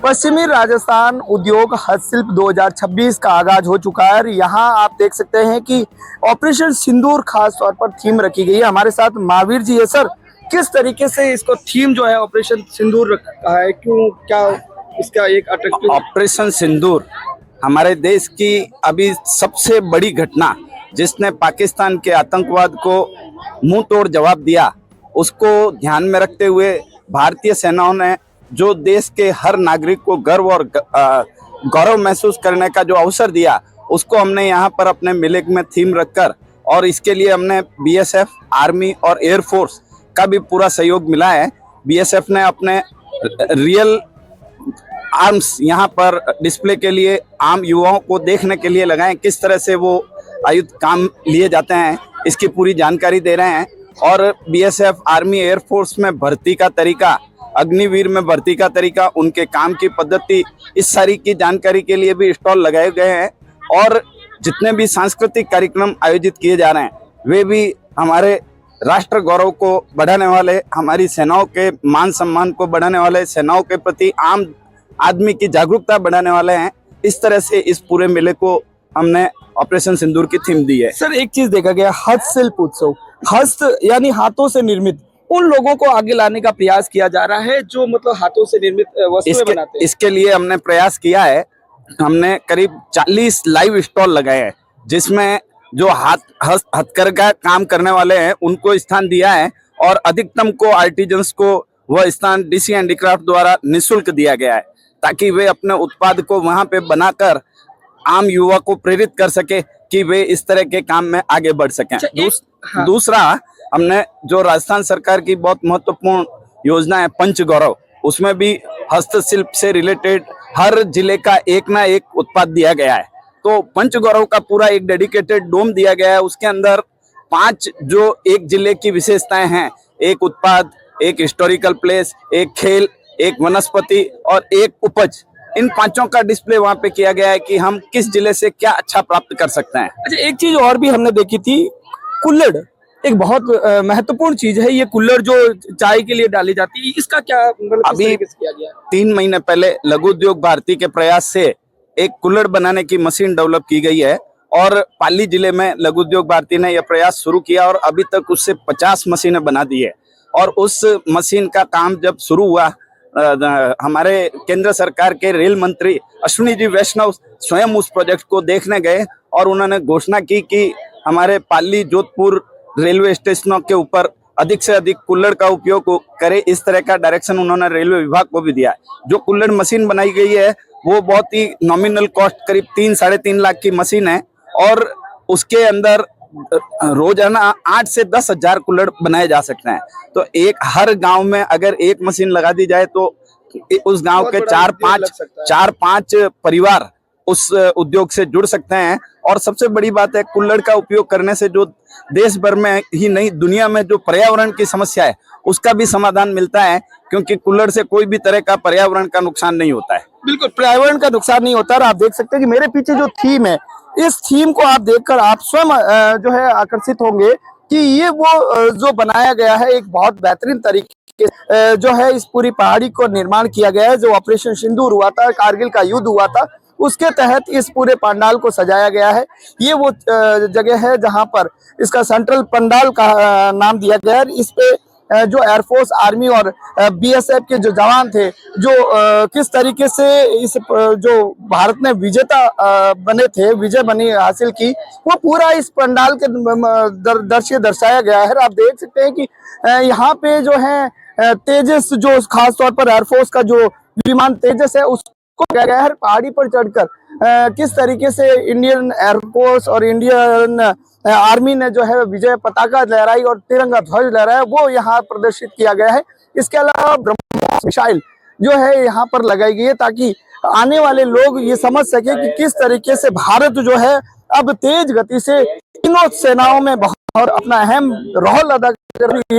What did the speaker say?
पश्चिमी राजस्थान उद्योग हस्तशिल्प 2026 का आगाज हो चुका है। यहाँ आप देख सकते हैं कि ऑपरेशन सिंदूर खास तौर पर थीम रखी गई है। हमारे साथ महावीर जी है। सर, किस तरीके से इसको थीम जो है ऑपरेशन सिंदूर रखा है, क्यों, क्या इसका एक अट्रैक्टिव? ऑपरेशन सिंदूर हमारे देश की अभी सबसे बड़ी घटना, जिसने पाकिस्तान के आतंकवाद को मुंह तोड़ जवाब दिया, उसको ध्यान में रखते हुए भारतीय सेनाओं ने जो देश के हर नागरिक को गर्व और गौरव महसूस करने का जो अवसर दिया, उसको हमने यहाँ पर अपने मिलेग में थीम रखकर, और इसके लिए हमने बीएसएफ, आर्मी और एयरफोर्स का भी पूरा सहयोग मिला है। बीएसएफ ने अपने रियल आर्म्स यहाँ पर डिस्प्ले के लिए आम युवाओं को देखने के लिए लगाए, किस तरह से वो आयुध काम लिए जाते हैं, इसकी पूरी जानकारी दे रहे हैं। और बीएसएफ, आर्मी, एयरफोर्स में भर्ती का तरीका, अग्निवीर में भर्ती का तरीका, उनके काम की पद्धति, इस सारी की जानकारी के लिए भी स्टॉल लगाए गए हैं। और जितने भी सांस्कृतिक कार्यक्रम आयोजित किए जा रहे हैं, वे भी हमारे राष्ट्र गौरव को बढ़ाने वाले, हमारी सेनाओं के मान सम्मान को बढ़ाने वाले, सेनाओं के प्रति आम आदमी की जागरूकता बढ़ाने वाले हैं। इस तरह से इस पूरे मेले को हमने ऑपरेशन सिंदूर की थीम दी है। सर, एक चीज देखा गया, हस्तशिल्प उत्सव, हस्त यानी हाथों से निर्मित उन लोगों को आगे लाने का प्रयास किया जा रहा है जो मतलब हाथों से निर्मित वस्तुएं बनाते हैं। इसके लिए हमने प्रयास किया है। हमने करीब 40 लाइव स्टॉल लगाए हैं, जिसमें जो हथकरघा काम करने वाले हैं उनको स्थान दिया है, और अधिकतम को आर्टिजन्स को वह स्थान डीसी हैंडीक्राफ्ट द्वारा निःशुल्क दिया गया है, ताकि वे अपने उत्पाद को वहां पे बनाकर आम युवा को प्रेरित कर सके कि वे इस तरह के काम में आगे बढ़ सकें। दूसरा, हमने जो राजस्थान सरकार की बहुत महत्वपूर्ण योजना है पंच गौरव, उसमें भी हस्तशिल्प से रिलेटेड हर जिले का एक ना एक उत्पाद दिया गया है। तो पंच गौरव का पूरा एक डेडिकेटेड डोम दिया गया है। उसके अंदर 5 जो एक जिले की विशेषताएं हैं, एक उत्पाद, एक हिस्टोरिकल प्लेस, एक खेल, एक वनस्पति और एक उपज, इन 5 का डिस्प्ले वहां पे किया गया है कि हम किस जिले से क्या अच्छा प्राप्त कर सकते हैं। अच्छा, एक चीज और भी हमने देखी थी, कुल्हड़ एक बहुत महत्वपूर्ण चीज है। ये कुल्हड़ जो चाय के लिए डाली जाती है, इसका क्या मतलब अभी किया गया? 3 महीने पहले लघु उद्योग भारती के प्रयास से एक कुल्हड़ बनाने की मशीन डेवलप की गई है, और पाली जिले में लघु उद्योग भारती ने यह प्रयास शुरू किया और अभी तक उससे 50 मशीनें बना दी है। और उस मशीन का काम जब शुरू हुआ, हमारे केंद्र सरकार के रेल मंत्री अश्विनी जी वैष्णव स्वयं उस प्रोजेक्ट को देखने गए, और उन्होंने घोषणा की कि हमारे पाली, जोधपुर रेलवे स्टेशनों के ऊपर अधिक से अधिक कुल्हड़ का उपयोग करे। इस तरह का डायरेक्शन उन्होंने रेलवे विभाग को भी दिया है। जो कुल्हड़ मशीन बनाई गई है वो बहुत ही नॉमिनल कॉस्ट, करीब 3-3.5 लाख की मशीन है, और उसके अंदर रोजाना 8 से 10 हजार कुल्हड़ बनाए जा सकते हैं। तो एक हर गांव में अगर एक मशीन लगा दी जाए तो उस गांव के 4-5 परिवार उस उद्योग से जुड़ सकते हैं। और सबसे बड़ी बात है, कुल्हड़ का उपयोग करने से जो देश भर में ही नहीं, दुनिया में जो पर्यावरण की समस्या है उसका भी समाधान मिलता है, क्योंकि कुल्हड़ से कोई भी तरह का पर्यावरण का नुकसान नहीं होता है। बिल्कुल, पर्यावरण का नुकसान नहीं होता। और आप देख सकते हैं कि मेरे पीछे जो थीम है, इस थीम को आप देखकर आप स्वयं जो है आकर्षित होंगे कि ये वो जो बनाया गया है एक बहुत बेहतरीन तरीके जो है इस पूरी पहाड़ी को निर्माण किया गया है। जो ऑपरेशन सिंदूर हुआ था, कारगिल का युद्ध हुआ था, उसके तहत इस पूरे पंडाल को सजाया गया है। ये वो जगह है जहां पर इसका सेंट्रल पंडाल का नाम दिया गया है। इस पे जो एयरफोर्स, आर्मी और बीएसएफ के जो जवान थे, जो किस तरीके से इस जो भारत ने विजेता बने थे, विजय बनी हासिल की, वो पूरा इस पंडाल के दृश्य दर्शाया गया है। आप देख सकते हैं कि यहाँ पे जो है तेजस, जो खास तौर पर एयरफोर्स का जो विमान तेजस है, उसको किया गया है। पहाड़ी पर चढ़कर किस तरीके से इंडियन एयरफोर्स और इंडियन आर्मी ने जो है विजय पताका लहराई और तिरंगा ध्वज लहराया, वो यहाँ प्रदर्शित किया गया है। इसके अलावा ब्रह्मोस मिसाइल जो है यहाँ पर लगाई गई है, ताकि आने वाले लोग ये समझ सके कि किस तरीके से भारत जो है अब तेज गति से तीनों सेनाओं में बहुत अपना अहम रोल अदा कर रही है।